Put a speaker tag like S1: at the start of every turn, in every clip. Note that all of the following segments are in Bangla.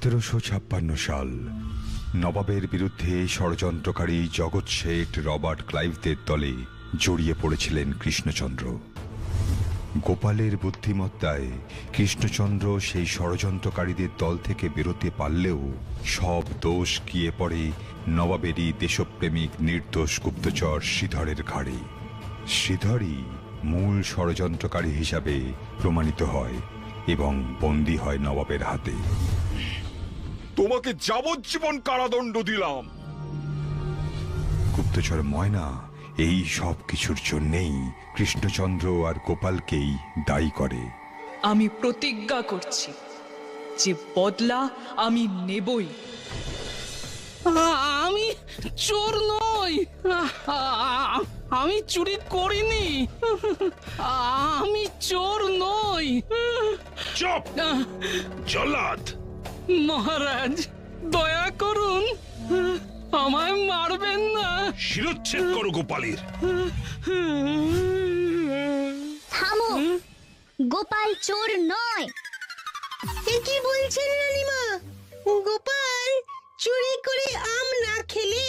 S1: 1756 সাল নবাবের বিরুদ্ধে ষড়যন্ত্রকারী জগৎ শেঠ রবার্ট ক্লাইভদের দলে জড়িয়ে পড়েছিলেন কৃষ্ণচন্দ্র। গোপালের বুদ্ধিমত্তায় কৃষ্ণচন্দ্র সেই ষড়যন্ত্রকারীদের দল থেকে বেরোতে পারলেও সব দোষ গিয়ে পড়ে নবাবেরই দেশপ্রেমিক নির্দোষ গুপ্তচর শ্রীধরের ঘাড়ে। শ্রীধরই মূল ষড়যন্ত্রকারী হিসাবে প্রমাণিত হয় এবং বন্দী হয় নবাবের হাতে।
S2: তোমাকে যাবজ্জীবন কারাদণ্ড দিলাম।
S1: গুপ্তচর ময়না এই সব কিছুর জন্যেই কৃষ্ণচন্দ্র আর গোপালকেই দায়ী করে।
S3: আমি প্রতিজ্ঞা করছি যে বদলা আমি নেবই।
S4: আমি চোর নই, আমি চুরি করিনি, আমি চোর নই।
S2: চুপ জল্লাদ!
S4: মহারাজ দয়া করুন, আমায় মারবেন না।
S2: শিরচ্ছেদ করো গোপালের।
S5: থামো, গোপাল চোর নয়।
S6: কি বলছেন রানীমা? গোপাল চুরি করে আম না খেলে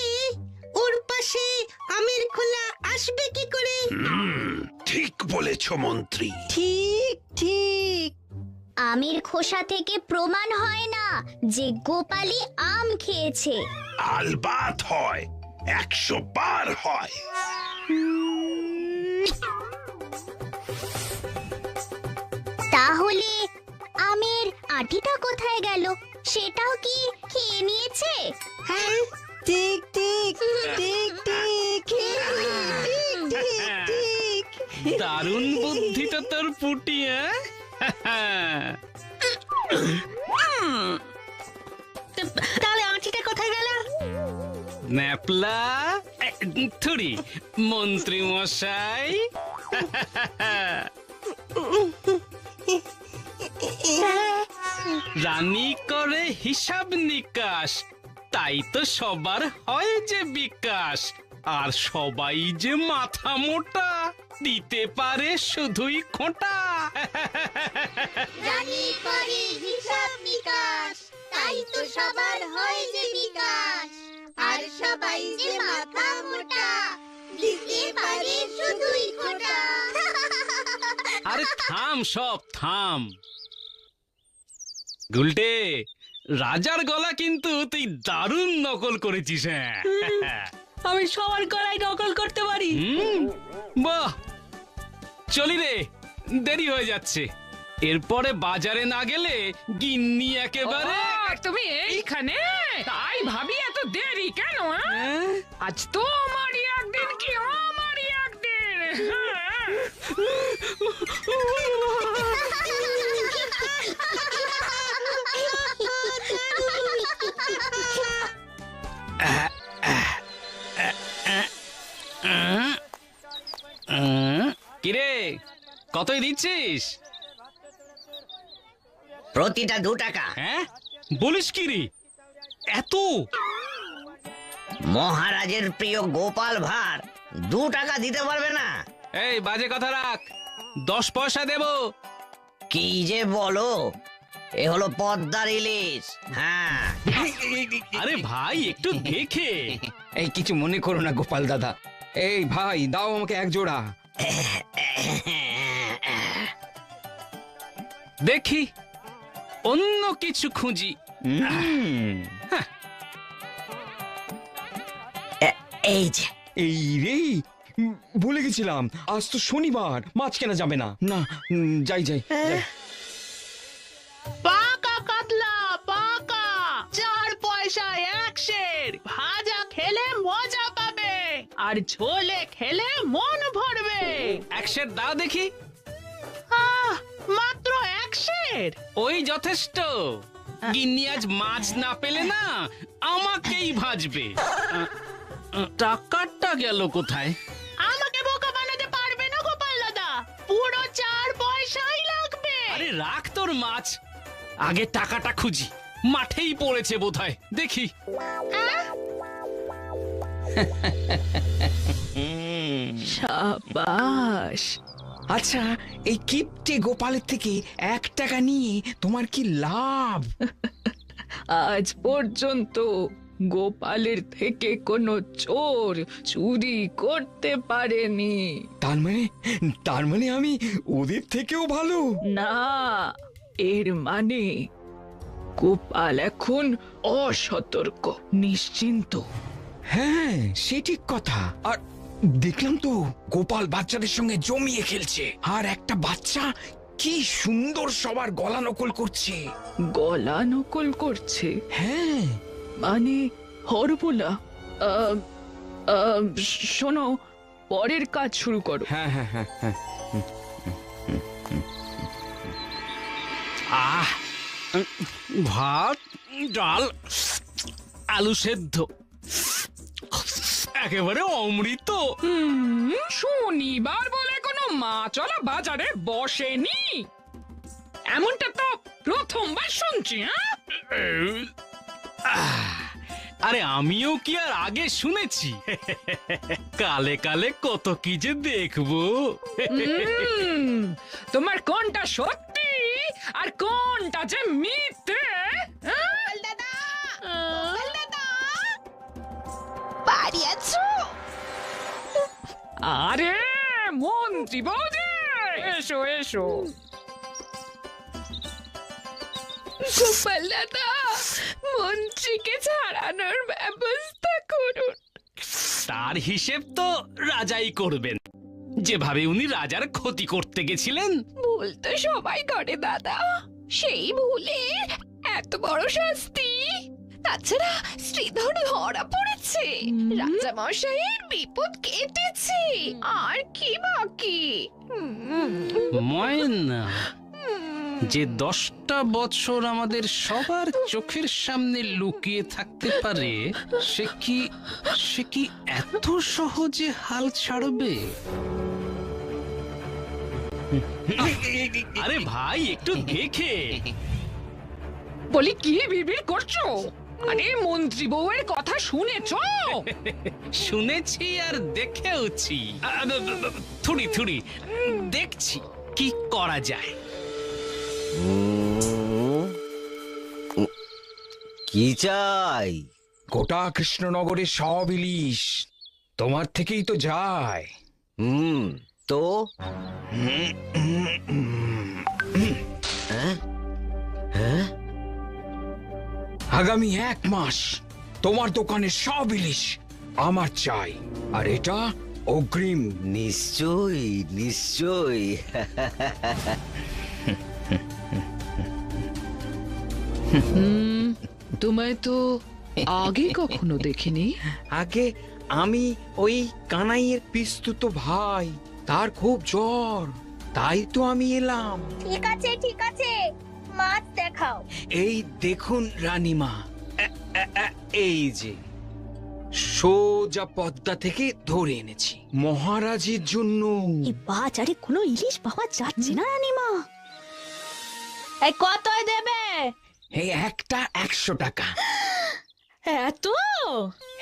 S6: ওর পাশে আমের খোলা আসবে কি করে?
S2: ঠিক বলেছ মন্ত্রী।
S6: ঠিক ঠিক।
S5: আমের খোসা থেকে প্রমাণ হয় না যে গোপালই আম খেয়েছে।
S2: আলবাত হয়, 100 বার হয়।
S5: তাহলে আমের আটিটা কোথায় গেল? সেটাও কি খেয়ে নিয়েছে?
S6: হ্যাঁ, ঠিক ঠিক ঠিক ঠিক ঠিক ঠিক ঠিক।
S4: দারুণ বুদ্ধি তো তোর পুটি।
S6: তাহলে আঁটিটা কোথায় গেল?
S4: ন্যাপলা থুড়ি মন্ত্রী মশাই। রানী করে হিসাব নিকাশ, তাই তো সবার হয় যে বিকাশ। আর সবাই যে মাথা মোটা, দিতে পারে শুধুই খোঁটা।
S5: রানী করে হিসাব নিকাশ, তাই তো সবার হয় যে বিকাশ। আর সবাই যে মাথা মোটা, দিতে পারে শুধুই খোঁটা।
S4: আরে থাম, সব থাম। গুলটে, রাজার গলা কিন্তু তুই দারুণ নকল করেছিস। হ্যাঁ,
S3: আমি সবার গলায় নকল করতে পারি।
S4: বাহ, চলি রে, দেরি হয়ে যাচ্ছে। এরপরে বাজারে না গেলে গিন্নি একেবারে।
S7: তুমি এইখানে? তাই ভাবি এত দেরি কেন? আজ তো আমারই একদিন, কি আমারই একদিন।
S4: কিরে, কতই দিচ্ছিস?
S8: প্রতিটা 2 টাকা।
S4: হ্যাঁ, বলিস কি রে, এত?
S8: মহারাজের প্রিয় গোপাল ভাঁড় 2 টাকা দিতে পারবে না?
S4: এই বাজে কথা রাখ, 10 পয়সা দেব।
S8: কি যে বলো, এ হলো পদ্মার ইলিশ। হ্যাঁ।
S4: আরে ভাই, একটু দেখে।
S9: এই কিছু মনে করো না গোপাল দাদা। এই ভাই, দাও আমাকে 1 জোড়া।
S4: দেখি অন্য কিছু খুঁজি।
S8: এই যে।
S9: এই রে, ভুলে গেছিলাম, আজ তো শনিবার, মাছ কেনা যাবে না। না, যাই যাই যাই।
S7: পাকা কাতলা, পাকা 4 পয়সায় 1 সের। ভাজা খেলে মজা পাবে, আর ঝোলে খেলে মন ভরবে।
S4: 1 সের দাও দেখি।
S7: মাত্র 1 সের?
S4: ওই যথেষ্ট। গিন্নি আজ মাছ না পেলে না আমাকেই ভাজবে। টাকাটা গেল কোথায়?
S7: আমাকে বোকা বানাতে পারবে না গোপাল দাদা, পুরো 4 পয়সাই লাগবে।
S4: আরে রাখ তোর মাছ, আগে টাকাটা খুঁজি। মাঠেই পড়েছে বোধহয়, দেখি।
S3: সাবাস।
S9: আচ্ছা, এই কিপ্টে গোপালের থেকে 1 টাকা নিয়ে তোমার কি লাভ?
S3: আজ পর্যন্ত গোপালের থেকে কোনো চোর চুরি করতে পারেনি।
S9: তার মানে আমি ওদের থেকেও ভালো?
S3: না, এর মানে গোপাল এখন অসতর্ক, নিশ্চিন্ত।
S9: হ্যাঁ, সে ঠিক কথা। আর দেখলাম তো গোপাল বাচ্চাদের সঙ্গে জমিয়ে খেলছে, আর একটা বাচ্চা কি সুন্দর সবার গলা নকল করছে।
S3: গলা নকল করছে?
S9: হ্যাঁ।
S3: মানে হরবোলা? শোনো, পরের কাজ শুরু করো।
S9: হ্যাঁ হ্যাঁ হ্যাঁ হ্যাঁ।
S4: আহ ভাত, ডাল, আলু সেদ্ধ, একেবারে অমৃত।
S3: শনিবার বলে কোনো মাছওয়ালা বাজারে বসেনি, এমনটা তো প্রথমবার শুনছি।
S4: আরে আমিও কি আর আগে শুনেছি? কালে কালে কত কি যে দেখবো।
S3: তোমার কোনটা সত্যি আর কোনটা যে মিথ্যে?
S5: দাদা, দাদা, বাড়ি আছো?
S3: আরে মন্ত্রী বৌদি, এসো এসো। গোপাল দাদা, মন্ত্রীকে ছাড়ানোর ব্যবস্থা করুন।
S4: তার হিসেব তো রাজাই করবেন, যেভাবে উনি রাজার ক্ষতি করতে গেছিলেন।
S3: ভুল তো সবাই করে দাদা, সেই ভুলে এত বড় শাস্তি। তাছাড়া শ্রীধর ধরা পড়েছে, রাজা মশাইয়ের বিপদ কেটেছে, আর কি বাকি?
S4: ময়না, যে 10টা বছর আমাদের সবার চোখের সামনে লুকিয়ে থাকতে পারে, সে কি এত সহজে হাল ছাড়বে? আরে ভাই, একটু দেখে।
S3: বলি, কি বিড়বিড় করছো? আরে মন্ত্রী বউয়ের কথা শুনেছো?
S4: শুনেছি আর দেখেওছি। থুড়ি থুড়ি দেখছি কি করা যায়।
S8: কি চাই?
S9: গোটা কৃষ্ণনগরের সব ইলিশ তোমার থেকেই তো যায়।
S8: তো
S9: আগামী 1 মাস তোমার দোকানে সব ইলিশ আমার চাই, আর এটা অগ্রিম।
S8: নিশ্চয়ই নিশ্চয়ই।
S3: তোমায় তো আগে কখনো দেখিনি।
S9: আগে আমি ওই কানাইয়ের পিস্তুত ভাই, তার খুব জ্বর, তাই তো আমি এলাম।
S5: ঠিক আছে, ঠিক আছে, মাছ দেখাও।
S9: এই দেখুন রানীমা, এই যে সোজা পদ্মা থেকে ধরে এনেছি মহারাজের জন্য।
S5: এই বাজারে কোনো ইলিশ পাওয়া যাচ্ছে না রানীমা। এই কতই দেবে?
S9: এই একটা 100 টাকা।
S3: এত?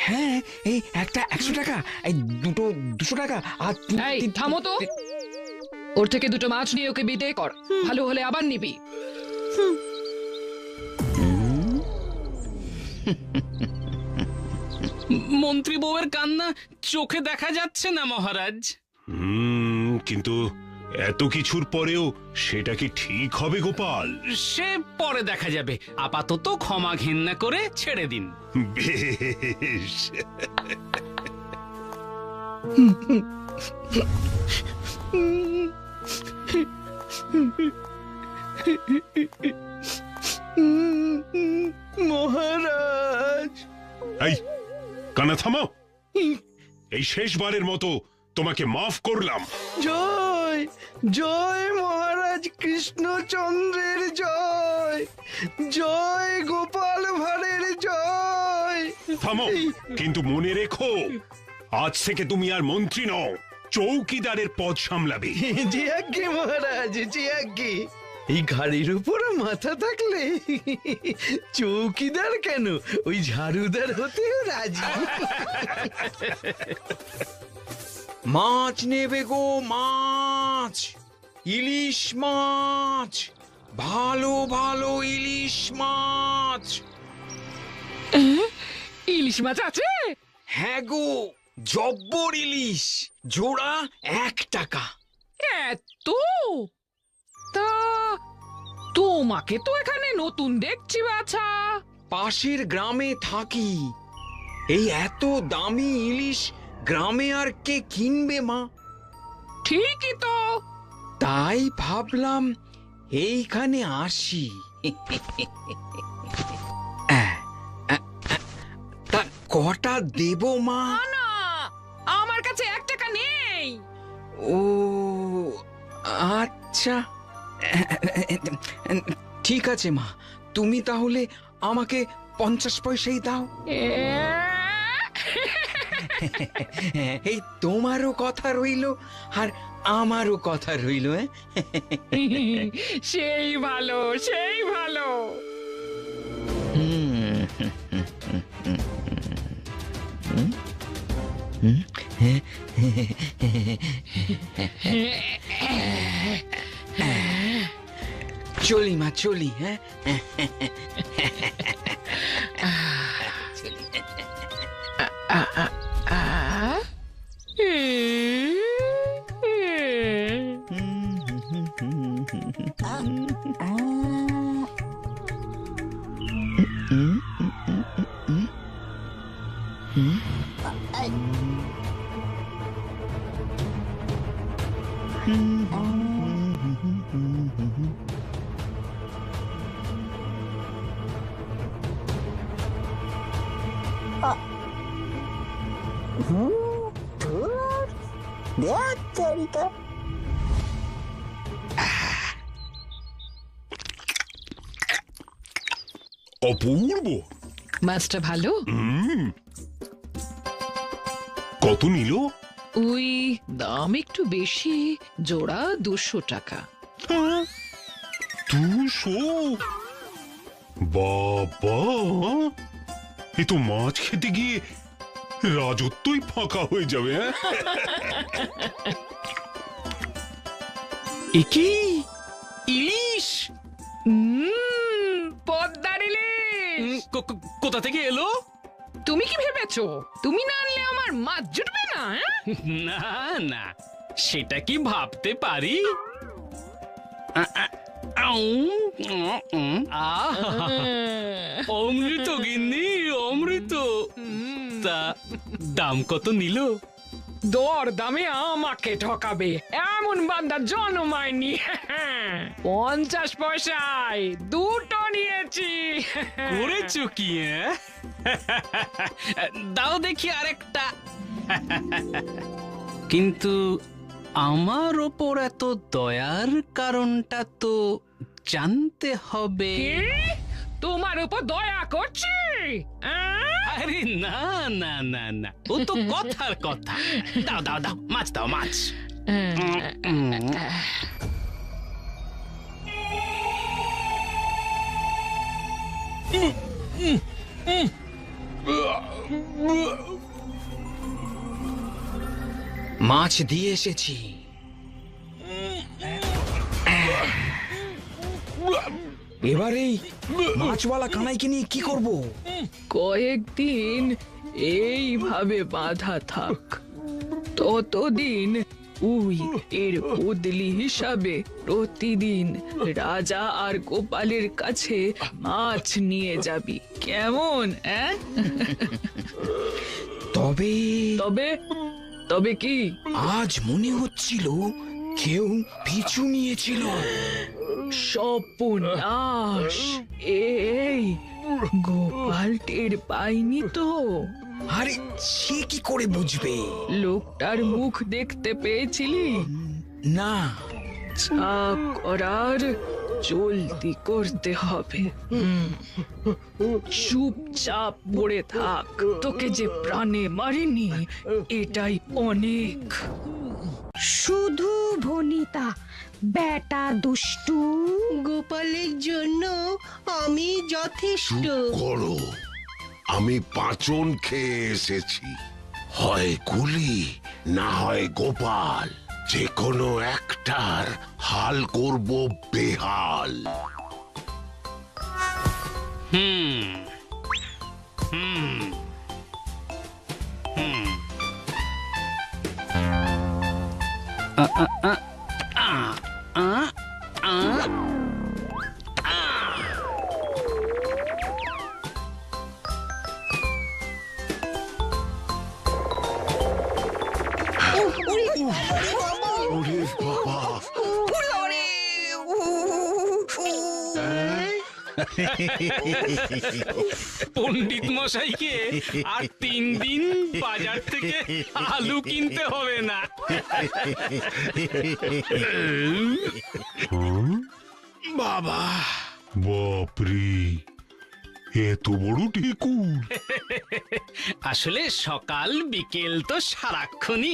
S9: হ্যাঁ, এই একটা 100 টাকা, এই দুটো 200 টাকা, আর
S3: এই থামো তো, ওর থেকে দুটো মাছ নিয়ে ওকে বিদে কর, ভালো হলে আবার নিবি।
S4: মন্ত্রী বউয়ের কান্না চোখে দেখা যাচ্ছে না মহারাজ।
S2: কিন্তু এত কিছুর পরেও সেটা কি ঠিক হবে গোপাল?
S4: সে পরে দেখা যাবে, আপাতত ক্ষমা ঘেন্না করে ছেড়ে দিন।
S2: বেশ।
S9: মহারাজ,
S2: এই কানা থামাও। এই শেষবারের মতো তোমাকে মাফ করলাম।
S10: জয় জয় মহারাজ কৃষ্ণচন্দ্রের জয়, জয় গোপাল ভাঁড়ের জয়।
S2: থামো, কিন্তু মনে রেখো, আজ থেকে তুমি আর মন্ত্রী নও, চৌকিদারের পদ সামলাবে।
S10: জি আজ্ঞে মহারাজ, জি আজ্ঞে। এই ঘাড়ির উপর মাথা থাকলে চৌকিদার কেন, ওই ঝাড়ুদার হতেও রাজি।
S9: মাছ নেবে গো, মাছ, ইলিশ মাছ, ভালো ভালো ইলিশ মাছ,
S11: ইলিশ মাছ আছে?
S9: হ্যাঁ গো, জব্বর ইলিশ, জোড়া 1 টাকা।
S11: এত? তা তোমাকে তো এখানে নতুন দেখছি বাছা।
S9: পাশের গ্রামে থাকি, এই এত দামি ইলিশ গ্রামে আর কে কিনবে মা?
S11: ঠিকই তো।
S9: তাই ভাবলাম এইখানে আসি। তা কটা দেব মা?
S11: না, আমার কাছে 1 টাকা নেই।
S9: ও আচ্ছা, ঠিক আছে মা, তুমি তাহলে আমাকে 50 পয়সাই দাও। এই তোমারও কথা রইলো আর আমারও কথা রইলো।
S11: সেই ভালো, সেই ভালো।
S9: চলি মা, চলি। হ্যাঁ,
S2: অপূর্ব।
S11: মাছটা ভালো?
S2: কত নিল?
S11: ওই দাম একটু বেশি, জোড়া 200 টাকা।
S2: 200? বাবা, এ তো মাছ খেতে গিয়ে রাজত্বই ফাঁকা হয়ে যাবে।
S9: কি ইলিশ?
S11: পদ্মার ইলিশ।
S4: কোথা থেকে এলো?
S11: তুমি কি ভেবেছো তুমি না আনলে আমার মাছ জুটবে না?
S4: না না, সেটা কি ভাবতে পারি? অমৃত গিন্নি, অমৃত। তা দাম কত নিল?
S11: দর দামে আমাকে ঠকাবে এমন বান্দার জন্মায়নি। 50 পয়সায় 2টো নিয়েছি।
S4: করেছো কি? দাও দেখি আরেকটা। কিন্তু আমার ওপর এত দয়ার কারণটা তো জানতে হবে।
S11: তোমার উপর দয়া করছি?
S4: আরে না না না না, ও তো কথার কথা। দাও দাও দাও, মাছ দাও, মাছ।
S9: মাছ দিয়ে এসেছি। এবারে মাছওয়ালা কানাইকে নিয়ে কি করব?
S11: কয়েকদিন এইভাবে বাঁধা থাক, ততদিন উই এর বদলি হিসাবে প্রতিদিন রাজা আর গোপালের কাছে মাছ নিয়ে যাবি, কেমন?
S9: তবে
S11: তবে তবে কি?
S9: আজ মনে হচ্ছিল কেউ পিছু নিয়েছিল।
S11: সর্বনাশ! এই গোপাল টের পাইনি তো?
S9: আরে সে কি করে বুঝবে?
S11: লোকটার মুখ দেখতে পেয়েছিলি?
S9: না।
S11: যা করার জলদি করতে হবে। চুপচাপ পড়ে থাক, তোকে যে প্রাণে মারিনি এটাই অনেক।
S6: শুধু ভনিতা বেটা দুষ্টু, গোপালের জন্য আমি যথেষ্ট।
S12: করো, আমি পাঁচন খেয়ে এসেছি। হয় কুলি না হয় গোপাল, যে কোনো একটার হাল করব বেহাল। ওরে বাবা,
S4: পণ্ডিত মশাইকে আর 3 দিন বাজার থেকে আলু কিনতে হবে না।
S9: বাবা,
S2: বাপরে, এত বড় ঢেকুর!
S4: আসলে সকাল বিকেল তো সারাক্ষণই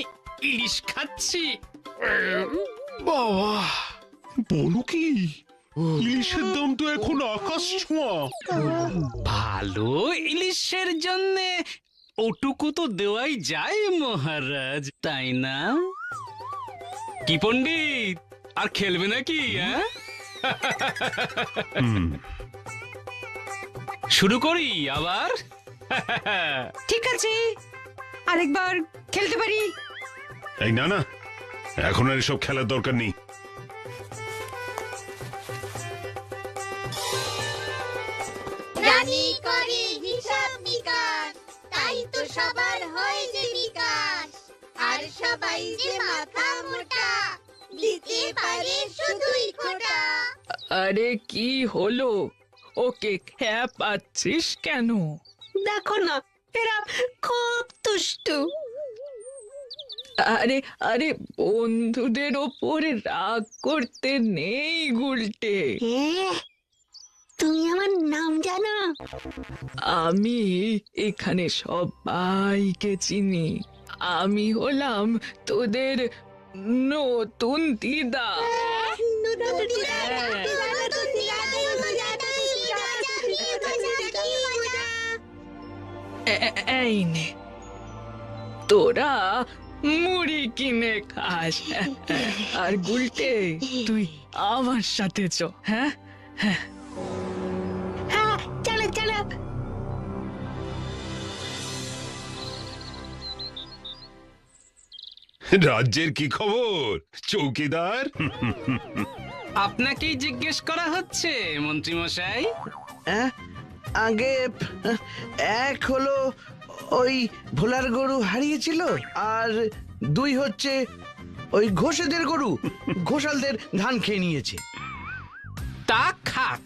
S4: ইলিশ খাচ্ছি।
S9: বাবা,
S2: বলো কি, ইলিশের দাম তো এখন আকাশ ছোঁয়া।
S4: ভালো ইলিশের জন্য ওটুকু তো দেওয়াই যায় মহারাজ, তাই না? কি পণ্ডিত, আর খেলবে নাকি? শুরু করি আবার?
S6: ঠিক আছে, আরেকবার খেলতে পারি।
S2: এই না না, এখন আর এসব খেলার দরকার নেই।
S5: রানী করে হিসাব নিকাশ, তাই তো সবার হয় যে বিকাশ। আর সবাই যে মাথা মোটা, দিতে পারে শুধুই খোটা।
S11: আরে কি হলো, ওকে খ্যাপাচ্ছিস কেন?
S6: দেখো না, এরা খুব দুষ্টু।
S11: আরে আরে বন্ধুদের ওপরে রাগ করতে নেই গুলটে।
S6: তুমি আমার নাম জানো?
S11: আমি এখানে সবাইকে চিনি। আমি হলাম তোদের নতুন দিদা। এই নে, তোরা মুড়ি কিনে খাস। আর গুলটে, তুই আমার সাথে চ। হ্যাঁ হ্যাঁ,
S6: চলো চলো।
S2: রাজ্যের কি খবর চৌকিদার?
S4: আপনাকেই জিজ্ঞেস করা হচ্ছে মন্ত্রী মশাই।
S10: আগে এক হলো ওই ভোলার গরু হারিয়েছিল, আর 2 হচ্ছে ওই ঘোষেদের গরু ঘোষালদের ধান খেয়ে নিয়েছে।
S4: তা খাক,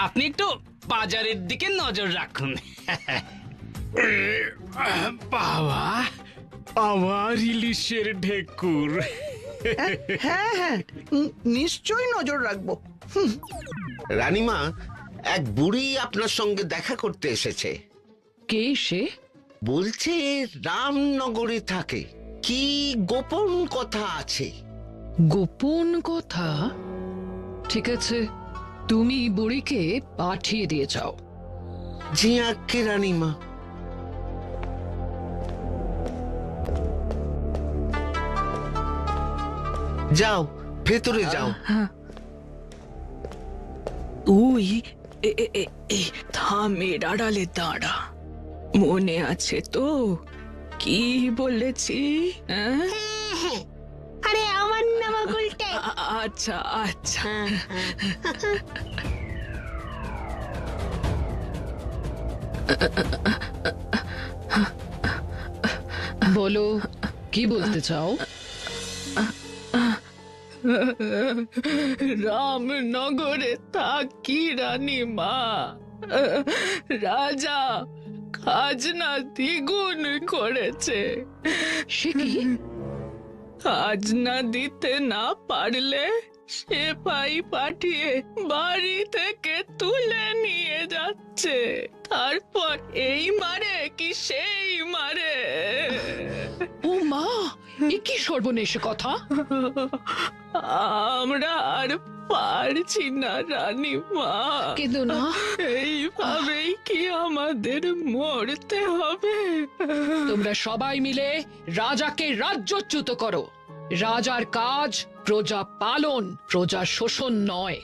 S4: আপনি একটু বাজারের দিকে নজর রাখুন। বাবা, আমার ইলিশের ঢেকুর।
S10: হ্যাঁ হ্যাঁ, নিশ্চয়ই নজর রাখবো।
S12: রানীমা, এক বুড়ি আপনার সঙ্গে দেখা করতে এসেছে।
S11: কে সে?
S12: বলছে রামনগরে থাকে, কি গোপন কথা আছে।
S11: গোপন কথা? ঠিক আছে, তুমি বুড়িকে পাঠিয়ে দিয়ে যাও।
S12: জি আজ্ঞে রানীমা। যাও, ভেতরে যাও।
S11: তুই থামের আড়ালে দাঁড়া। মনে আছে তো কি বলেছি?
S6: আরে আমার নাম গুলটে।
S11: আচ্ছা আচ্ছা, বলো কি বলতে চাও? রামনগরে থাকি রানী মা। রাজা খাজনা দ্বিগুণ করেছে। সে কি? খাজনা দিতে না পারলে সেপাই পাঠিয়ে বাড়ি থেকে তুলে নিয়ে যাচ্ছে। তারপর এই মারে কি সেই মারে। ও মা, এ কি সর্বনেশে কথা! আমরা আর পারছি না রানী মা। কিন্তু না, এইভাবেই কি আমাদের মরতে হবে? তোমরা সবাই মিলে রাজাকে রাজ্যচ্যুত করো। রাজার কাজ প্রজা পালন, প্রজা শোষণ নয়।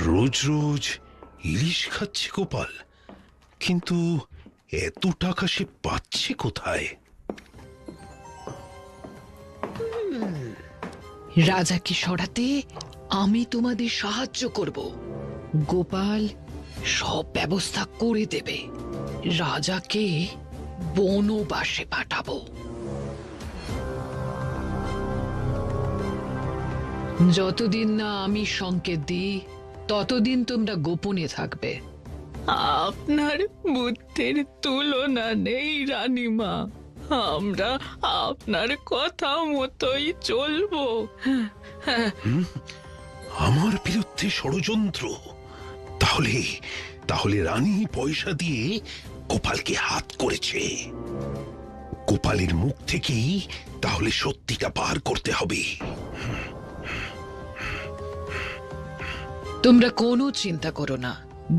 S2: রোজ রোজ ইলিশ খাচ্ছে গোপাল, কিন্তু এত টাকা সে পাচ্ছে কোথায়?
S11: রাজাকে সরাতে আমি তোমাদের সাহায্য করব। গোপাল সব ব্যবস্থা করে দেবে। রাজাকে বনবাসে পাঠাবো। যতদিন না আমি সংকেত দিই ততদিন তোমরা গোপনে থাকবে।
S7: আপনার বুদ্ধির তুলনা নেই রানীমা। আমরা আপনার কথা মতোই চলবো।
S2: আমার বিরুদ্ধে ষড়যন্ত্র? তাহলে তাহলে রানী পয়সা দিয়ে গোপালকে হাত করেছে। গোপালের মুখ থেকেই তাহলে সত্যিটা পার করতে হবে।
S11: তোমরা কোনো চিন্তা করো না,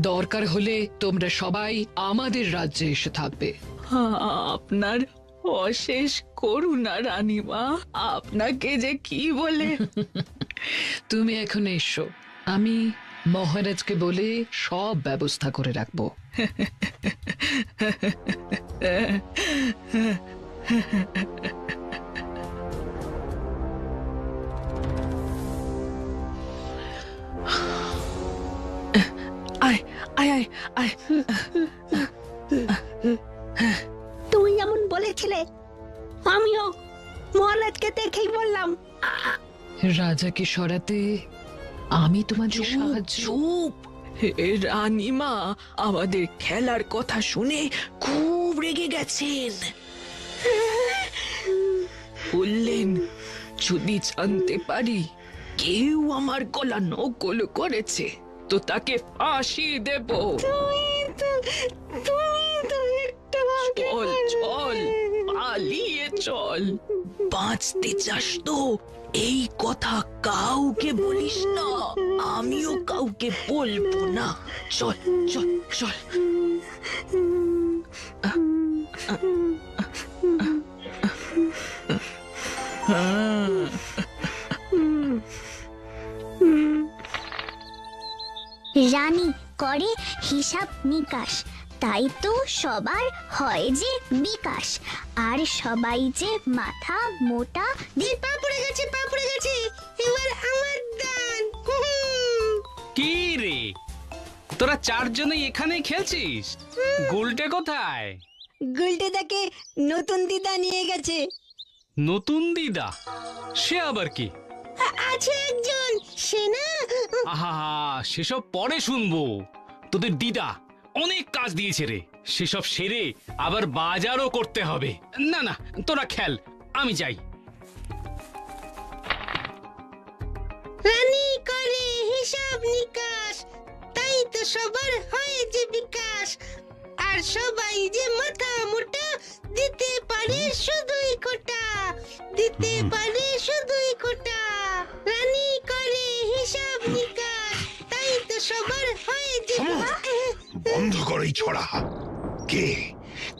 S11: দরকার হলে তোমরা সবাই আমাদের রাজ্যে এসে থাকবে।
S7: আপনার অশেষ করুণা রানীমা। আপনাকে যে কি বলে।
S11: তুমি এখন এসো, আমি মহারাজকে বলে সব ব্যবস্থা করে রাখবো।
S7: আয় আয় আয় আয়।
S6: তুই যেমন বলেছিলে আমিও মহারাজকে দেখেই বললাম।
S11: রাজাকে সরাতে আমি তোমাদের সাহায্য।
S7: চুপ! রানীমা আমাদের খেলার কথা শুনে খুব রেগে গেছেন। বললেন যদি জানতে পারি কেউ আমার গলা নকল করেছে তো তাকে ফাঁসি দেব। চল চল, পালিয়ে চল। বাঁচতে চাস তো এই কথা কাউকে বলিস না। আমিও কাউকে বলবো না। চল চল চল।
S5: রানী করে হিসাব নিকাশ, তাই তো সবার হয় যে বিকাশ। আর সবাই যে মাথা মোটা।
S6: পা পড়ে গেছে, পা পড়ে গেছে, এবার আমার দান।
S4: কি রে, তোরা চারজনেই এখানেই খেলছিস? গোলটে কোথায়?
S6: গুলটেদাকে নতুন দিদা নিয়ে গেছে।
S4: নতুন দিদা? সে আবার কি?
S6: আছে একজন, সে না।
S4: আহা, সেসব পরে শুনবো। তোদের দিদা অনেক কাজ দিয়েছে রে, সেসব সেরে আবার বাজারও করতে হবে। না না, তোরা খেল, আমি যাই।
S6: রানী করে হিসাব নিকাশ, তাই তো সবার হয় যে বিকাশ। আর সবাই যে মাথা মোটা, দিতে পারে শুধুই খোটা, দিতে পারে শুধুই খোটা। রানী করে হিসাব নিকাশ, তাই তো সবার হয় যে।
S2: বন্ধ কর এই ছড়া। কে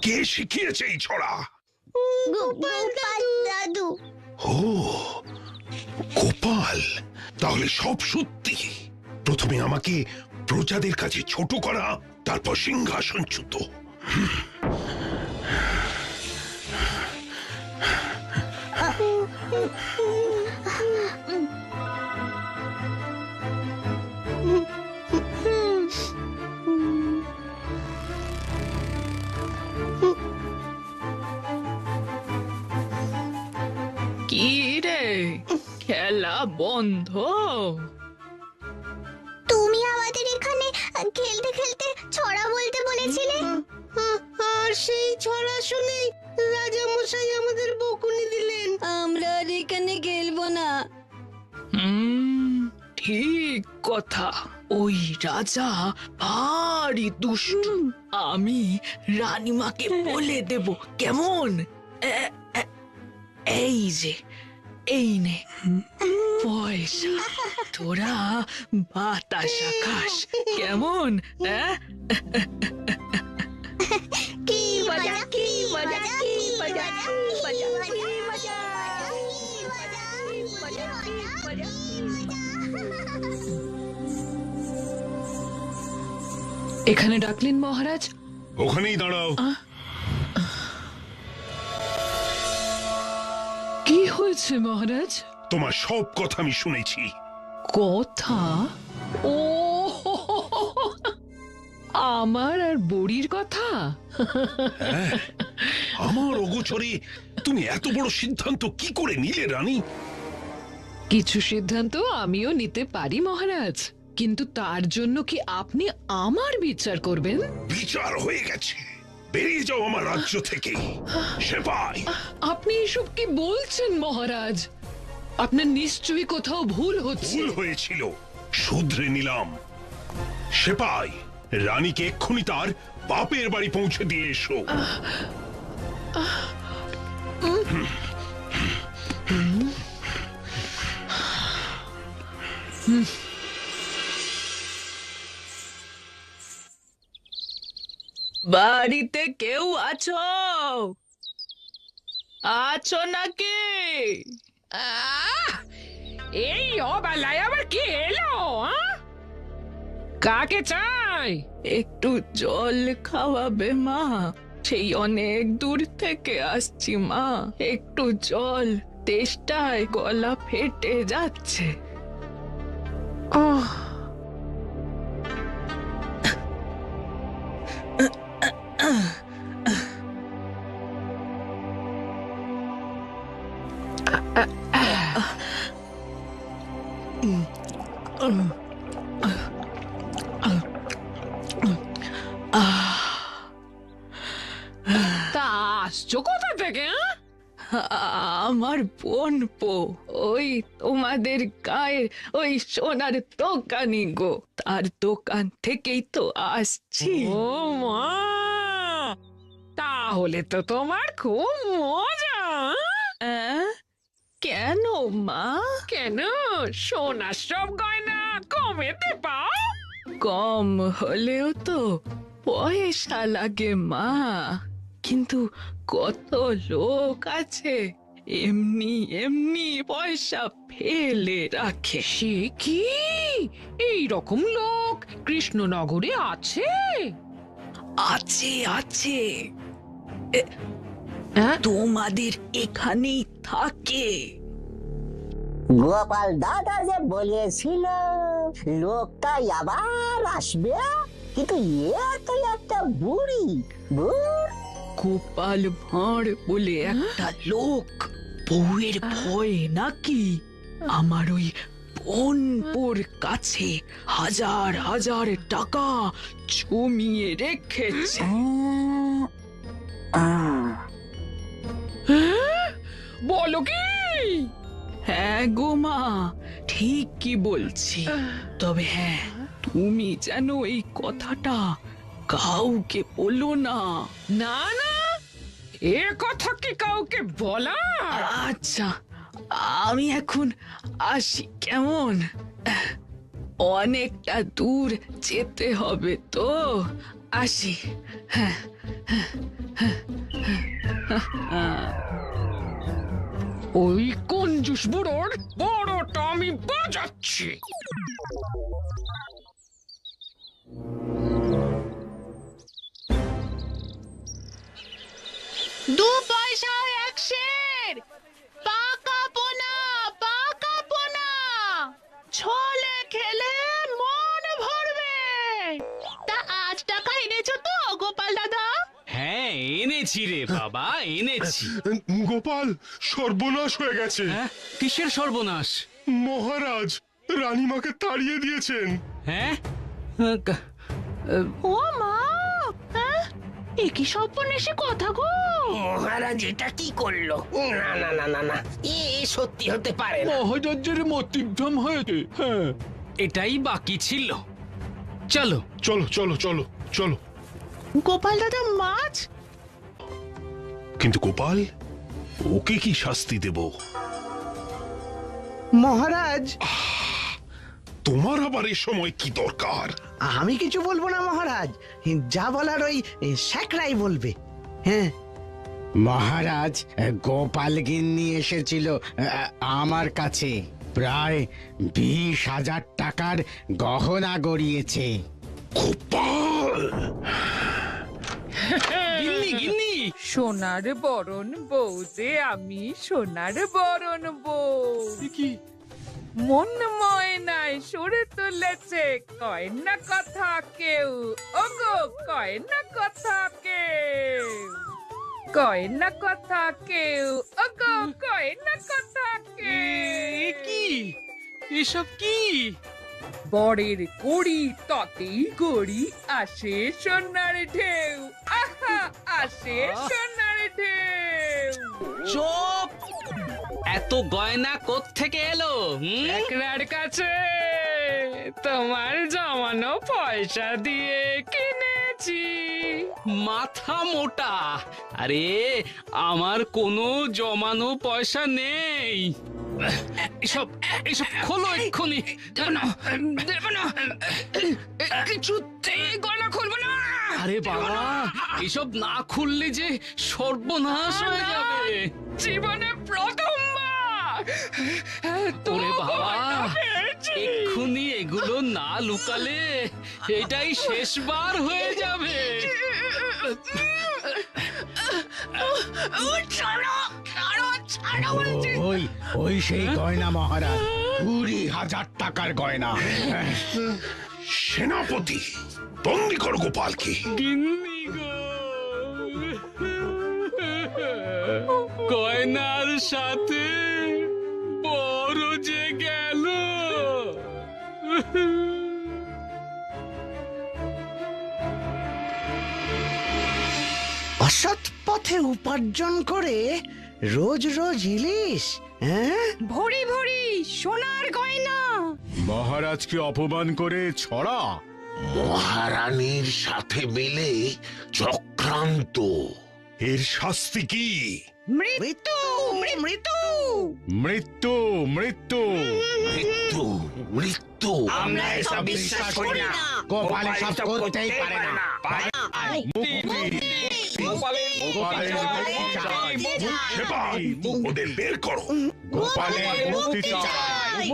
S2: কে শিখিয়েছে এই ছড়া?
S5: গোপাল দাদু।
S2: ও গোপাল, তাহলে সব সত্যি। প্রথমে আমাকে প্রজাদের কাছে ছোট করা, তারপর সিংহাসনচ্যুত।
S7: কি রে, খেলা বন্ধ?
S5: তুমি আমাদের এখানে খেলতে খেলতে ছড়া বলতে বলেছিলে।
S6: আর সেই ছড়া শুনে রাজা মশাই আমাদের বকুনি দিলেন। আমরা আর এখানে খেলবো না।
S7: ঠিক কথা, ওই রাজা ভারী দুষ্ট। আমি রানীমাকে বলে দেব, কেমন? এই যে, এই নে পয়সা, তোরা বাতাসা খাস, কেমন?
S5: কি মজা, কি মজা, কি মজা, কি মজা, কি মজা,
S11: এখানে ডাকলেন মহারাজ?
S2: ওখানেই দাঁড়াও।
S11: কি হয়েছে মহারাজ?
S2: তোমার সব কথা আমি শুনেছি।
S11: কথা? ও আমার আর বুড়ির কথা?
S2: হ্যাঁ, আমার অগোচরে তুমি এত বড় সিদ্ধান্ত কি করে নিলে রানী?
S11: কিছু সিদ্ধান্ত আমিও নিতে পারি মহারাজ, কিন্তু তার জন্য কি আপনি আমার বিচার করবেন?
S2: বিচার হয়ে গেছে, বেরিয়ে যাও আমার রাজ্য থেকে। সেপাই,
S11: আপনি এসব কি বলছেন মহারাজ? আপনার নিশ্চয়ই কোথাও ভুল হচ্ছে।
S2: ভুল হয়েছিল, শুধরে নিলাম। সেপাই, রানীকে এক্ষুনি তার বাপের বাড়ি পৌঁছে দিয়ে এসো।
S7: বাড়িতে কেউ আছো? আছো নাকি?
S11: এই অবেলায় আবার কি এলো? কাকে চাই?
S7: একটু জল খাওয়াবে মা? সেই অনেক দূর থেকে আসছি মা, একটু জল, তেষ্টায় গলা ফেটে যাচ্ছে।
S11: তা আসছো কোথা থেকে?
S7: আমার বোন পো, ওই তোমাদের গায়ের ওই সোনার দোকানি গো, তার দোকান থেকেই তো আসছি।
S11: ও মা, তাহলে তো তোমার খুব মজা।
S7: কেন মা?
S11: কেন, সোনার সব গয়না কমেতে পাও?
S7: কম হলেও তো পয়সা লাগে মা, কিন্তু কত লোক আছে এমনি এমনি পয়সা ফেলে রাখে।
S11: সে কি, এই রকম লোক কৃষ্ণনগরে আছে?
S7: আছে আছে, তোমাদের এখানেই থাকে।
S8: গোপাল দাদা যে বলেছিল লোকটাই আবার আসবে, কিন্তু এ তো একটা বুড়ি।
S7: গোপাল ভাঁড় বলে একটা লোক, বউয়ের ভয়ে নাকি আমার ওই বোনপোর কাছে হাজার হাজার টাকা জমিয়ে রেখেছে।
S11: বলো কি?
S7: হ্যাঁ গো মা, ঠিক কি বলছি। তবে হ্যাঁ, তুমি যেন এই কথাটা কাউকে বলো না।
S11: না না, এ কথা কি কাউকে বলা?
S7: আচ্ছা, আমি এখন আসি কেমন? অনেকটা দূর যেতে হবে তো, আসি। হ্যাঁ।
S11: ওই কঞ্জুস বুড়োর বড়টা আমি বাজাচ্ছি।
S7: দু পয়সা এক সের, পাকা পোনা, পাকা পোনা, ছোলে খেলে মন ভরবে। তা আজ টাকা এনেছো তো গোপাল দাদা?
S4: হ্যাঁ এনেছি রে বাবা, এনেছি।
S2: গোপাল, সর্বনাশ হয়ে গেছে।
S4: হ্যাঁ, কিসের সর্বনাশ?
S2: মহারাজ রানীমাকে তাড়িয়ে দিয়েছেন।
S4: হ্যাঁ,
S7: ও মা, এ কি সর্বনেশে কথা গো?
S6: মহারাজ এটা কি করলো? না না না না না, এ সত্যি হতে পারে না।
S9: মহারাজের মতিভ্রম হয়েছে। হ্যাঁ,
S4: এটাই বাকি ছিল। চলো
S2: চলো চলো চলো চলো।
S7: গোপাল দাদা মাছ?
S2: কিন্তু গোপাল, ওকে কি শাস্তি দেব?
S10: মহারাজ,
S2: তোমার আবার এই সময় কি দরকার?
S10: আমি কিছু বলবো না মহারাজ, যা বলার ওই শ্যাকরাই বলবে। হ্যাঁ
S13: মহারাজ, গোপাল গিন্নি এসেছিল আমার কাছে, প্রায় 20,000 টাকার গহনা গড়িয়েছে।
S2: গোপাল,
S4: গিন্নি গিন্নি,
S14: সোনার বরণ বউ যে আমি সোনার বরণ বউ
S4: কি
S14: মন ময়নায় সরে তুলেছে কয় না কথা কেউ ওগো কয় না কথা কেউ কয় না কথা কেউ ওগো কয় না কথা কেউ
S4: কি এসব কি?
S14: বরের কড়ি তাতেই গড়ি আসে সোনার ঢেউ আহা আসে সোনার ঢেউ
S4: চুপ! এত গয়না কোত্থেকে এলো?
S14: একরার কাছে তোমার জমানো পয়সা দিয়ে কিনেছি।
S4: মাথা মোটা! আরে আমার কোনো জমানো পয়সা নেই। এসব এসব খোলো এক্ষুনি।
S14: দেব না কিছুতেই গলা খুলবো না।
S4: আরে বাবা, এসব না খুললে যে সর্বনাশ হয়ে যাবে।
S14: জীবনে প্রথমবার
S4: ওরে বাবা, এক্ষুনি এগুলো না লুকালে এটাই শেষবার হয়ে যাবে।
S13: ওই ওই সেই গয়না মহারাজ, 20,000 টাকার গয়না।
S2: সেনাপতি, বন্দি করো গোপালকে।
S4: গিন্নি গো, গয়নার সাথে বড় যে গেল।
S10: অসৎ পথে উপার্জন করে রোজ রোজ ইলিশ, হ্যাঁ?
S3: ভরি ভরি সোনার গয়না।
S15: মহারাজকে অপমান করে ছড়া।
S12: মহারানীর সাথে মিলে চক্রান্ত।
S2: এর শাস্তি কি?
S10: মৃত্যু মৃত্যু
S15: মৃত্যু মৃত্যু
S12: মৃত্যু মৃত্যু।
S13: আমরা এসব বিশ্বাস করি না। গোপাল এসব করতেই পারে না।
S2: সেপাই, ওদের বের করো।
S15: গোপালের মুক্তি চাই।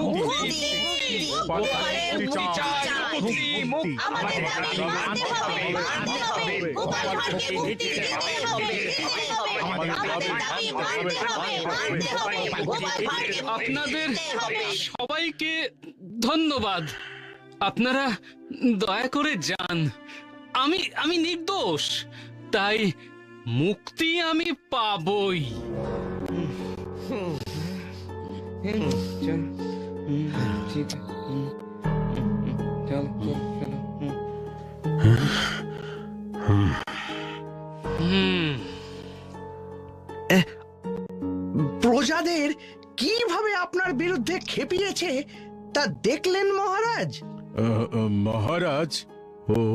S4: আপনাদের সবাইকে ধন্যবাদ। আপনারা দয়া করে যান। আমি নির্দোষ, তাই মুক্তি আমি পাবই।
S10: প্রজাদের কিভাবে আপনার বিরুদ্ধে খেপিয়েছে তা দেখলেন মহারাজ?
S15: মহারাজ,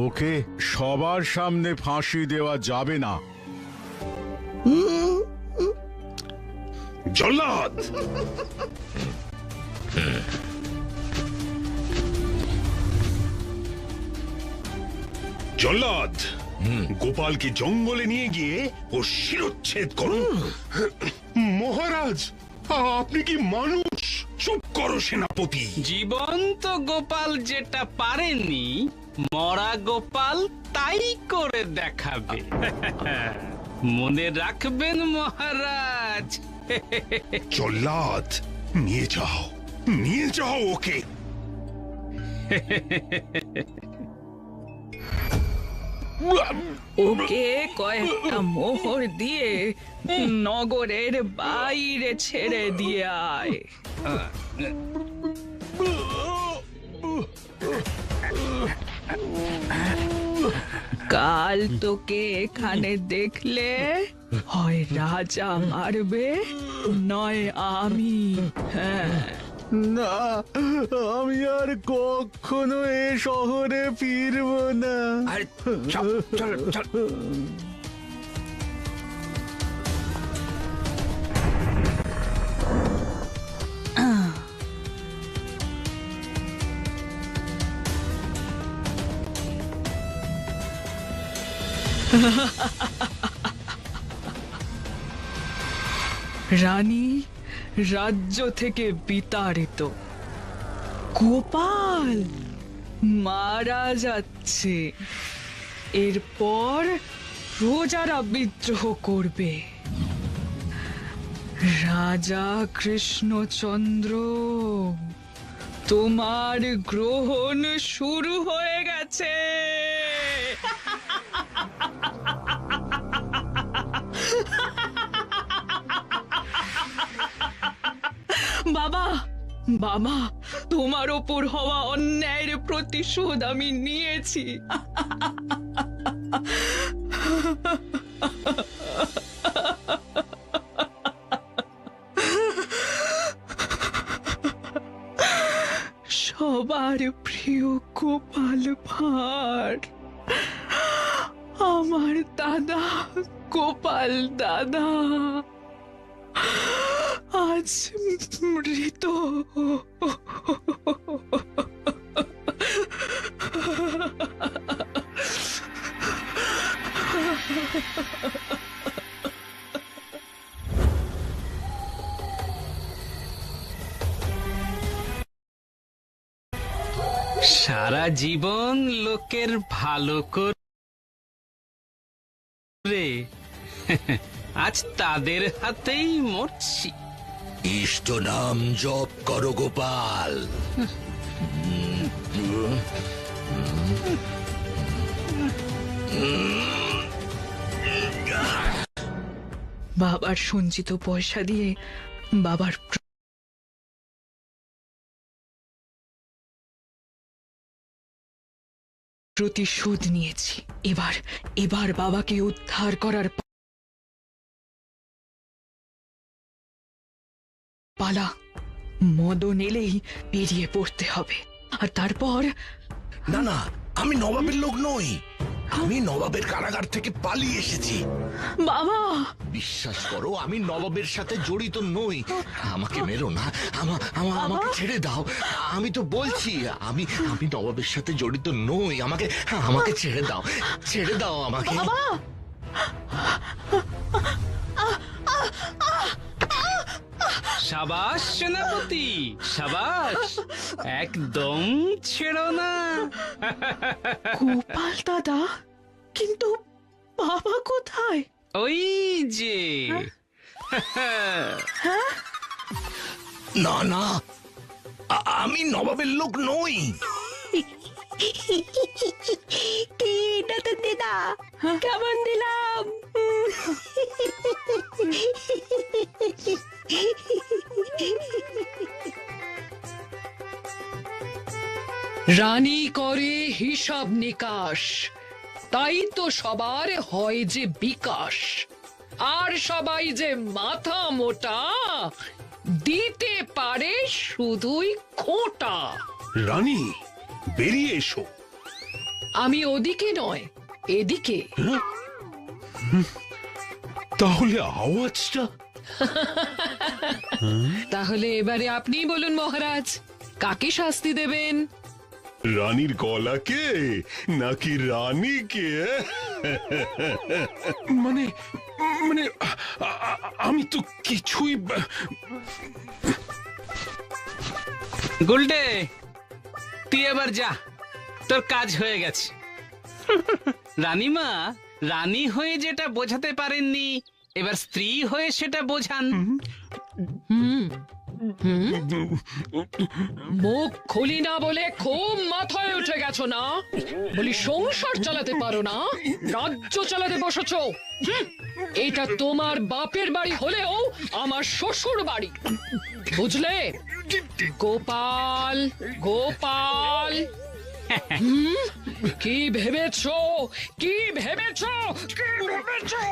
S15: ওকে সবার সামনে ফাঁসি দেওয়া যাবে না।
S2: জল্লাদ, জল্লাদ, গোপালকে জঙ্গলে নিয়ে গিয়ে ও শিরচ্ছেদ করুন। মহারাজ, আপনি কি মানুষ? চুপ করো সেনাপতি।
S4: জীবন্ত গোপাল যেটা পারেনি, মরা গোপাল তাই করে দেখাবে। মনে রাখবেন মহারাজ।
S2: জল্লাদ, নিয়ে যাও ওকে।
S7: ওকে কয়েকটা মোহর দিয়ে নগরের বাইরে ছেড়ে দিয়ে আয়। কাল তোকে এখানে দেখলে হয় রাজা মারবে, নয় আমি। হ্যাঁ,
S15: না, আমি আর কখনো এ শহরে ফিরবো না।
S9: চল চল চল।
S7: রানী রাজ্য থেকে বিতাড়িত, গোপাল মারা যাচ্ছে। এরপর প্রজারা বিদ্রোহ করবে। রাজা কৃষ্ণচন্দ্র, তোমার গ্রহণ শুরু হয়ে গেছে। বাবা, বাবা, তোমার ওপর হওয়া অন্যায়ের প্রতিশোধ আমি নিয়েছি। সবার প্রিয় গোপাল ভাঁড়, আমার দাদা গোপাল দাদা আজ মৃত।
S4: সারা জীবন লোকের ভালো করে আজ তাদের হাতেই মরছি।
S13: ইষ্ট নাম জপ করো গোপাল।
S7: বাবার সঞ্চিত পয়সা দিয়ে বাবার প্রতিশোধ নিয়েছি। এবার বাবাকে উদ্ধার করার পালা। মদন এলেই বেরিয়ে পড়তে হবে। আর তারপর
S13: না না, আমি নবাবের লোক নই। আমি নবাবের কারাগার থেকে পালিয়ে এসেছি।
S7: বাবা,
S13: বিশ্বাস করো, আমি নবাবের সাথে জড়িত নই। আমাকে মেরো না, আমাকে ছেড়ে দাও। আমি তো বলছি আমি নবাবের সাথে জড়িত নই। আমাকে ছেড়ে দাও, ছেড়ে দাও আমাকে।
S4: সাবাস সেনাপতি, সাবাস, একদম ছেড়ো না।
S7: গোপাল দাদা, কিন্তু বাবা কোথায়?
S4: ওই যে
S13: না না, আমি নবাবের লোক নই।
S6: দিদা কেমন দিলাম?
S11: রানী করে হিসাব নিকাশ, তাই তো সবার হয় যে বিকাশ। আর সবাই যে মাথা মোটা, দিতে পারে শুধুই খোঁটা।
S2: রানী, বেরিয়ে এসো।
S11: আমি ওদিকে নয়, এদিকে।
S2: তাহলে আওয়াজটা?
S11: তাহলে এবারে আপনি বলুন মহারাজ, কাকে শাস্তি দেবেন?
S2: রানীর গলাকে নাকি রানীকে? মানে মানে আমি তো কিছুই
S4: গুলটে, তুই এবার যা, তোর কাজ হয়ে গেছে। রানীমা রানী হয়ে যেটা বোঝাতে পারেননি, এবার স্ত্রী হয়ে সেটা বোঝান।
S11: মুখ খুলি না বলে খুব মাথায় উঠে গেছো না? বলি সংসার চালাতে পারো না, রাজ্য চালাতে বসেছো। এটা তোমার বাপের বাড়ি হলেও আমার শ্বশুর বাড়ি, বুঝলে? গোপাল, গোপাল, কি ভেবেছো? কি ভেবেছো? কি ভেবেছো?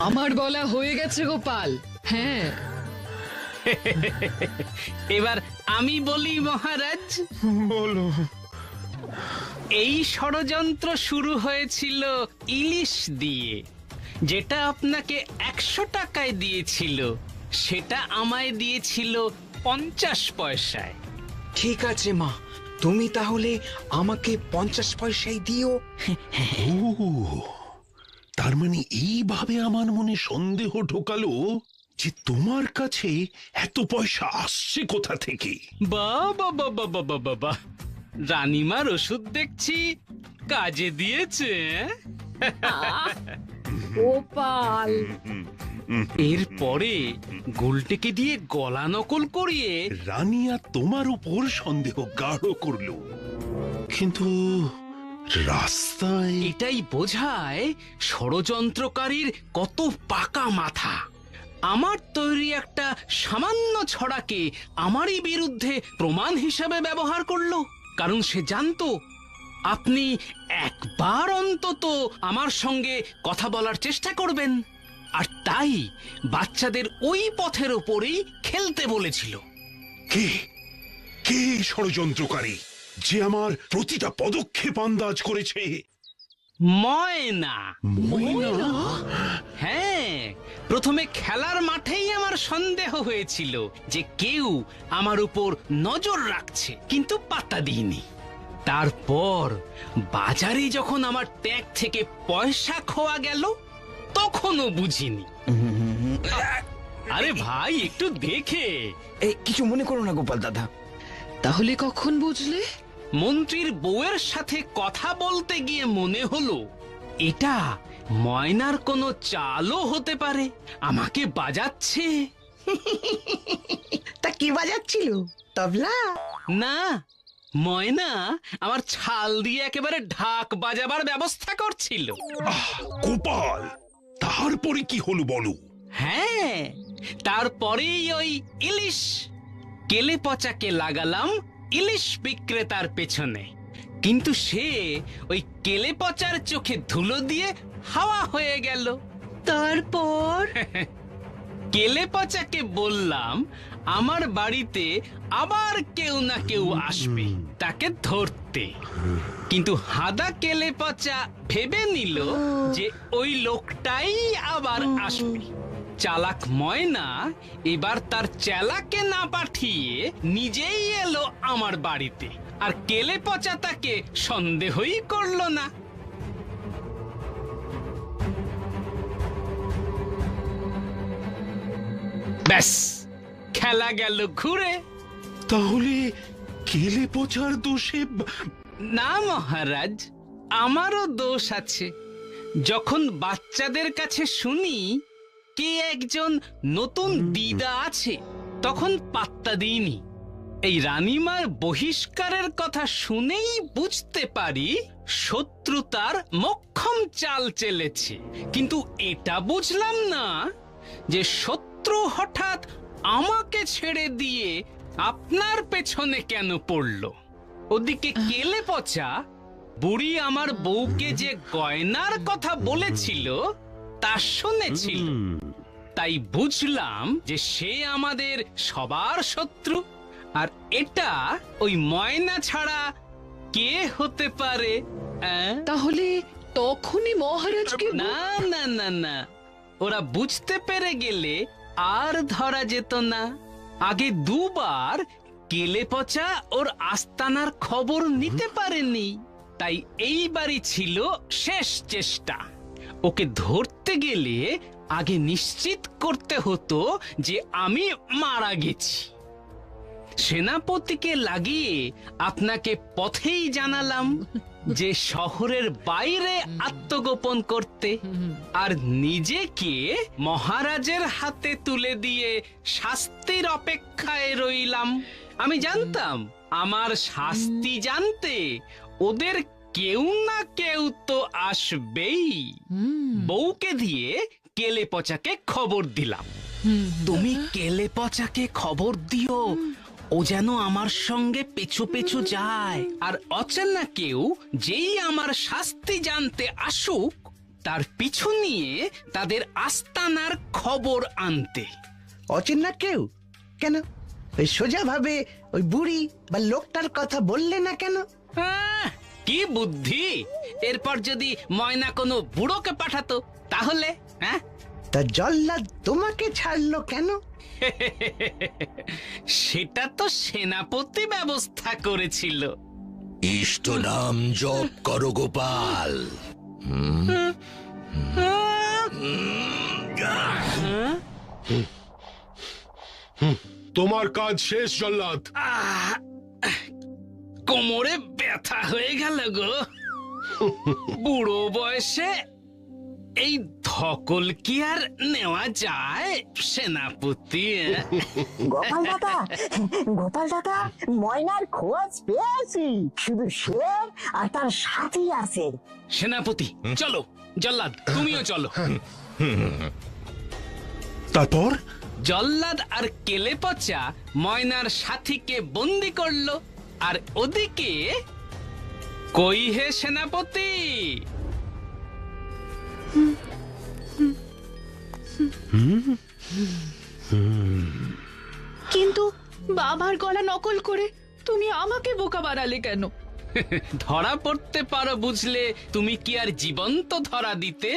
S11: আমার বলা হয়ে গেছে গোপাল। হ্যাঁ,
S4: এবার আমি বলি মহারাজ।
S2: বলো।
S4: এই ষড়যন্ত্র শুরু হয়েছিল ইলিশ দিয়ে। যেটা আপনাকে 100 টাকায় দিয়েছিল, সেটা আমায় দিয়েছিল 50 পয়সায়।
S9: ঠিক আছে মা, তুমি তাহলে আমাকে 50 পয়সাই দিও।
S2: ও, তার মানে এইভাবে আমার মনে সন্দেহ ঢোকালো। যে তোমার কাছে এত পয়সা আসছে কোথা থেকে?
S4: বাবা বাবা বাবা বাবা, রানীমার ওষুধ দেখছি কাজে দিয়েছে।
S14: গোপাল,
S4: এরপরে গোলটেকে দিয়ে গলা নকল করিয়ে
S2: রানিয়া তোমার উপর সন্দেহ গাঢ় করলো, কিন্তু রাস্তায়
S4: এটাই বোঝায় ষড়যন্ত্রকারীর কত পাকা মাথা। আমার তৈরি একটা সামান্য ছড়াকে আমারই বিরুদ্ধে প্রমাণ হিসাবে ব্যবহার করলো, কারণ সে জানতো আপনি একবার অন্তত আমার সঙ্গে কথা বলার চেষ্টা করবেন, আর তাই বাচ্চাদের ওই পথের ওপরেই খেলতে বলেছিল।
S2: কে কে ষড়যন্ত্রকারী যে আমার প্রতিটা পদক্ষেপ আন্দাজ করেছে?
S4: ময়না।
S2: ময়না?
S4: হ্যাঁ, প্রথমে খেলার মাঠেই আমার সন্দেহ হয়েছিল যে কেউ আমার উপর নজর রাখছে, কিন্তু পাত্তা দিইনি। তারপর বাজারে যখন আমার ট্যাগ থেকে পয়সা খোয়া গেল, তখনও বুঝিনি। আরে ভাই, একটু দেখে।
S9: কিছু মনে করো না গোপাল দাদা।
S11: তাহলে কখন বুঝলে?
S4: মন্ত্রীর বউয়ের সাথে কথা বলতে গিয়ে মনে হলো এটা ময়নার কোনো চালও হতে পারে, আমাকে বাজাচ্ছে।
S10: তা কি বাজাচ্ছিল? তবলা?
S4: না, ময়না আমার ছাল দিয়ে একেবারে ঢাক বাজাবার ব্যবস্থা করছিল।
S2: গোপাল, তারপরে কি হলো বলো?
S4: হ্যাঁ, তারপরেই ওই ইলিশ কেলে পচাকে লাগালাম ইলিশ বিক্রেতার পেছনে, কিন্তু সে ওই কেলে পচার চোখে ধুলো দিয়ে হাওয়া হয়ে গেল।
S6: তারপর
S4: কেলে পচাকে বললাম আমার বাড়িতে আবার কেউ না কেউ আসবে তাকে ধরতে, কিন্তু হাদা কেলে পচা ভেবে নিল যে ওই লোকটাই আবার আসবে। চালাক ময়না এবার তার চেলাকে না পাঠিয়ে নিজেই এলো আমার বাড়িতে, আর কেলে পচা তাকে সন্দেহই করলো না। ব্যাস, খেলা গেল ঘুরে।
S2: তাহলে কেলে পচার দোষে?
S4: না মহারাজ, আমারও দোষ আছে। যখন বাচ্চাদের কাছে শুনি কে একজন নতুন দিদা আছে, তখন পাত্তা দিইনি। এই রানীমার বহিষ্কারের কথা শুনেই বুঝতে পারি শত্রু তার মোক্ষম চাল চেলেছে, কিন্তু এটা বুঝলাম না যে শত্রু হঠাৎ আমাকে ছেড়ে দিয়ে আপনার পেছনে কেন পড়ল। ওদিকে কেলে পচা বুড়ি আমার বউকে যে গয়নার কথা বলেছিল তা শুনেছিল, তাই বুঝলাম যে সে আমাদের সবার শত্রু। আর এটা ওই ময়না ছাড়া কে হতে পারে?
S11: তাহলে তখনই মহারাজকে
S4: না না না না, ওরা বুঝতে পেরে গেলে আর ধরা যেত না। আগে দুবার কেলে পচা ওর আস্তানার খবর নিতে পারেনি, তাই এইবারই ছিল শেষ চেষ্টা। ওকে ধরতে গেলে আগে নিশ্চিত করতে হতো যে আমি মারা গেছি। সেনাপতিকে লাগিয়ে আপনাকে পথেই জানালাম যে শহরের বাইরে আত্মগোপন করতে, আর নিজেকে মহারাজের হাতে তুলে দিয়ে শাস্তির অপেক্ষায় রইলাম। আমি জানতাম আমার শাস্তি জানতে ওদের কেউ না কেউ তো আসবেই। বউকে দিয়ে কেলে পচাকে খবর দিলাম, তুমি কেলে পচাকে খবর দিও ও যেন আমার সঙ্গে পেছু পেছু যায়, আর অচেনা কেউ যেই আমার শাস্তি জানতে আসুক তার পিছু নিয়ে তাদের আস্তানার খবর আনতে।
S10: অচেনা কেউ কেন? ওই সোজা ভাবে ওই বুড়ি বা লোকটার কথা বললে না কেন?
S4: কি বুদ্ধি! এরপর যদি ময়না কোনো বুড়োকে পাঠাতো তাহলে? হ্যাঁ,
S10: তা জল্লাদ তোমাকে ছাড়লো কেন?
S4: সেটা তো সেনাপতি ব্যবস্থা করেছিল।
S13: ইষ্ট নাম জপ করো গোপাল।
S2: তোমার কাজ শেষ জল্লাদ।
S4: কোমরে ব্যথা হয়ে গেল গো। বুড়ো বয়সে এই ধকল কি আর নেওয়া যায় সেনাপতি?
S8: গোপাল দাদা ময়নার খোঁজ পেয়েছি, শুধু সে আর তার সাথী আছে।
S4: সেনাপতি চলো, জল্লাদ তুমিও চলো।
S2: তারপর
S4: জল্লাদ আর কেলে পচা ময়নার সাথীকে বন্দি করলো। আর ওদিকে কই হে সেনাপতি?
S7: কিন্তু বাবার গলা নকল করে তুমি আমাকে বোকা বানালে কেন?
S4: ধরা পড়তে পারো বুঝলে তুমি কি আর জীবন্ত ধরা দিতে?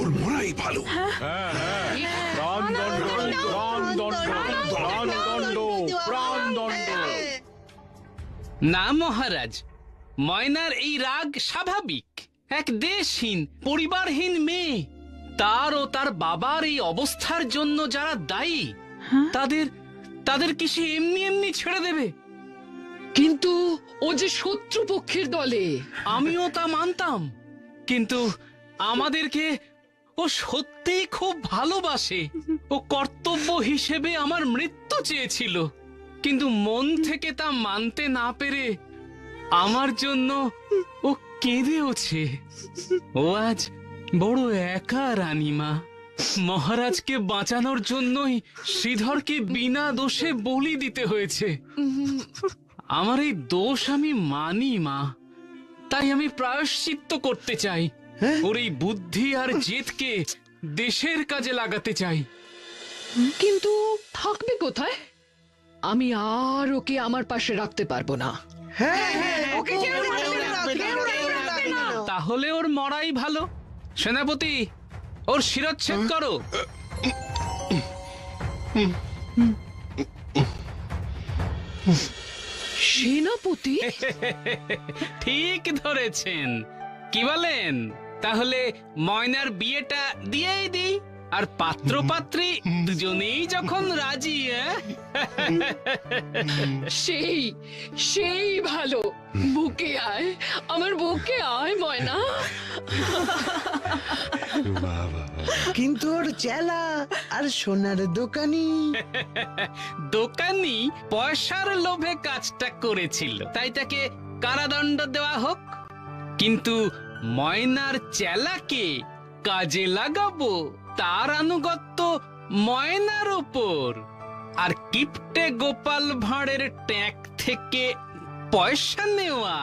S2: ওর মরাই ভালো।
S4: না মহারাজ, ময়নার এই রাগ স্বাভাবিক। এক দেশহীন পরিবারহীন মেয়ে, তার ও তার বাবার এই অবস্থার জন্য যারা দায়ী তাদের কি সে এমনি এমনি ছেড়ে দেবে?
S11: কিন্তু ও যে শত্রুপক্ষের দলে।
S4: আমিও তা মানতাম, কিন্তু আমাদেরকে ও সত্যিই খুব ভালোবাসে। ও কর্তব্য হিসেবে আমার মৃত্যু চেয়েছিল, কিন্তু মন থেকে তা মানতে না পেরে আমার জন্য ও কেঁদেওছে। ও আজ বড় একা রানীমা। মহারাজকে বাঁচানোর জন্যই শ্রীধরকে বিনা দোষে বলি দিতে হয়েছে। আমার এই দোষ আমি মানি মা, তাই আমি প্রায়শ্চিত্ত করতে চাই। ওর এই বুদ্ধি আর জেদকে দেশের কাজে লাগাতে চাই।
S11: কিন্তু থাকবে কোথায়? আমি আর ওকে আমার পাশে রাখতে পারবো না।
S4: তাহলে ওর মরাই ভালো। সেনাপতি, ওর শিরচ্ছেদ করো।
S11: সেনাপতি?
S4: ঠিক ধরেছেন। কি বলেন? তাহলে ময়নার বিয়েটা দিয়েই দিই, আর পাত্র পাত্রী দুজনেই যখন রাজি।
S11: সেই সেই ভালো। বুকে আয়, আমার বুকে আয় ময়না।
S10: কিন্তু ওর চেলা আর সোনার দোকানি
S4: দোকানি পয়সার লোভে কাজটা করেছিল, তাই তাকে কারাদণ্ড দেওয়া হোক। কিন্তু ময়নার চেলাকে কাজে লাগাবো, তার আনুগত্য ময়নার উপর। আর কিপটে গোপাল ভাঁড়ের ট্যাঁক থেকে পয়সা নেওয়া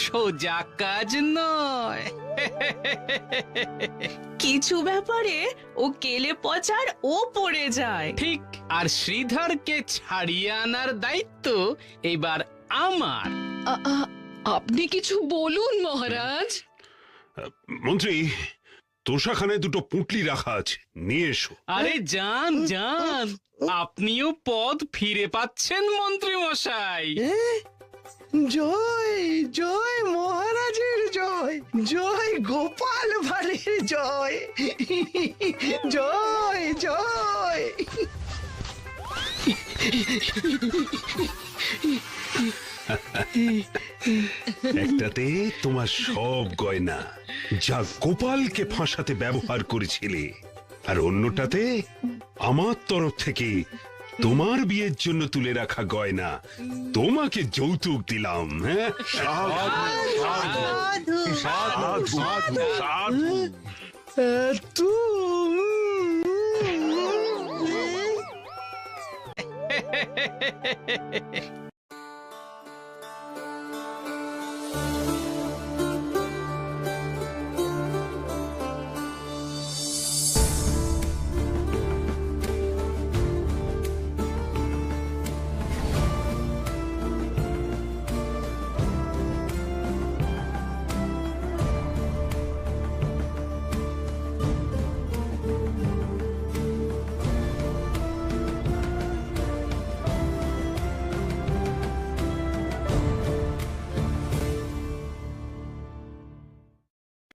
S4: সোজা কাজ নয়।
S7: কিছু ব্যাপারে ও কেলে পচার ও পড়ে যায়।
S4: ঠিক। আর শ্রীধরকে ছাড়িয়ে আনার দায়িত্ব এবার আমার।
S11: আপনি কিছু বলুন মহারাজ।
S2: মন্ত্রী, তোষাখানায় দুটো পুঁটলি রাখা আছে, নিয়ে এসো।
S4: আরে যান যান, আপনিও পদ ফিরে পাচ্ছেন মন্ত্রী মশাই।
S10: জয় জয় মহারাজের জয়, জয় গোপাল ভাঁড়ের জয়, জয় জয়।
S2: একটাতে তোমার সব গয়না যা গোপালকে ফাঁসাতে ব্যবহার করেছিলে, আর অন্যটাতে আমার তরফ থেকে তোমার বিয়ের জন্য তুলে রাখা গয়না তোমাকে যৌতুক দিলাম। হ্যাঁ,
S10: সাধু।